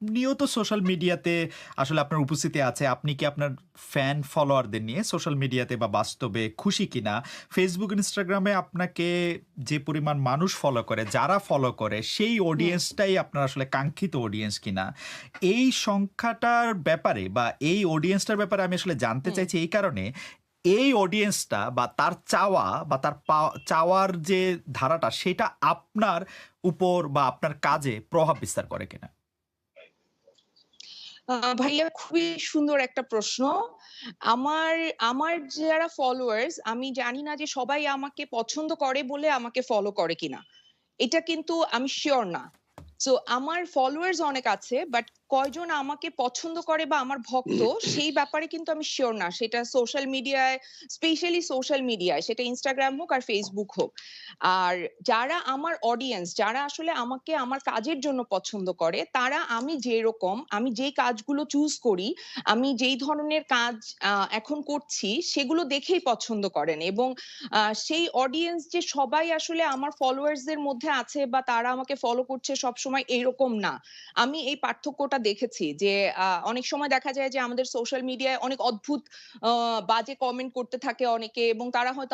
নিয়ত সোশ্যাল মিডিয়াতে আসলে আপনার উপস্থিতি আছে। আপনি কি আপনার ফ্যান ফলোয়ারদের নিয়ে সোশ্যাল মিডিয়াতে বা বাস্তবে খুশি কিনা? Facebook, Instagram এ আপনাকে যে পরিমাণ মানুষ ফলো করে, যারা ফলো করে সেই হুম, অডিয়েন্সটাই আপনার আসলে কাঙ্ক্ষিত অডিয়েন্স কিনা? এই সংখ্যাটার ব্যাপারে বা এই অডিয়েন্সটার ব্যাপারে আমি আসলে জানতে হুম। চাইছি এই কারণে, এই অডিয়েন্সটা বা তার চাওয়া বা তার চাওয়ার যে ধারাটা সেটা আপনার উপর বা আপনার কাজে প্রভাব বিস্তার করে কিনা? ভাইয়া খুবই সুন্দর একটা প্রশ্ন। আমার আমার যারা ফলোয়ার্স আমি জানি না যে সবাই আমাকে পছন্দ করে বলে আমাকে ফলো করে কিনা। এটা কিন্তু আমি সিউর না। সো আমার ফলোয়ার্স অনেক আছে বাট কয়জন আমাকে পছন্দ করে বা আমার ভক্ত সেই ব্যাপারে কিন্তু আমি সিউর না। সেটা সোশ্যাল মিডিয়ায় স্পেশালি সোশ্যাল মিডিয়ায় সেটা Instagram হোক আর Facebook হোক। আর যারা আমার অডিয়েন্স যারা আসলে আমাকে আমার কাজের জন্য পছন্দ করে তারা আমি যেরকম আমি যেই কাজগুলো চুজ করি, আমি যেই ধরনের কাজ এখন করছি সেগুলো দেখেই পছন্দ করেন এবং সেই অডিয়েন্স যে সবাই আসলে আমার ফলোয়ার্স দের মধ্যে আছে বা তারা আমাকে ফলো করছে সবসময় এরকম না। আমি এই পার্থক্যটা দেখেছি যে অনেক সময় দেখা যায় যে আমাদের সোশ্যাল মিডিয়ায় অনেক অদ্ভুত আ বাজে কমেন্ট করতে থাকে অনেকে এবং তারা হয়তো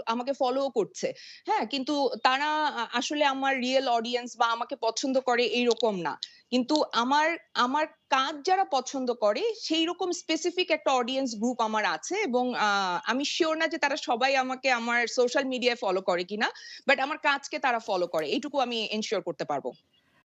আমাকে ফলোও করছে। হ্যাঁ? কিন্তু তারা আসলে আমার রিয়াল অডিয়েন্স বা আমাকে পছন্দ করে এইরকম না। কিন্তু আমার আমার কাজ যারা পছন্দ করে সেইরকম স্পেসিফিক একটা অডিয়েন্স গ্রুপ আমার আছে এবং আমি সিউর না যে তারা সবাই আমাকে আমার সোশ্যাল মিডিয়ায় ফলো করে কিনা। বাট আমার কাজকে তারা ফলো করে। এইটুকু আমি এনশিওর করতে পারব।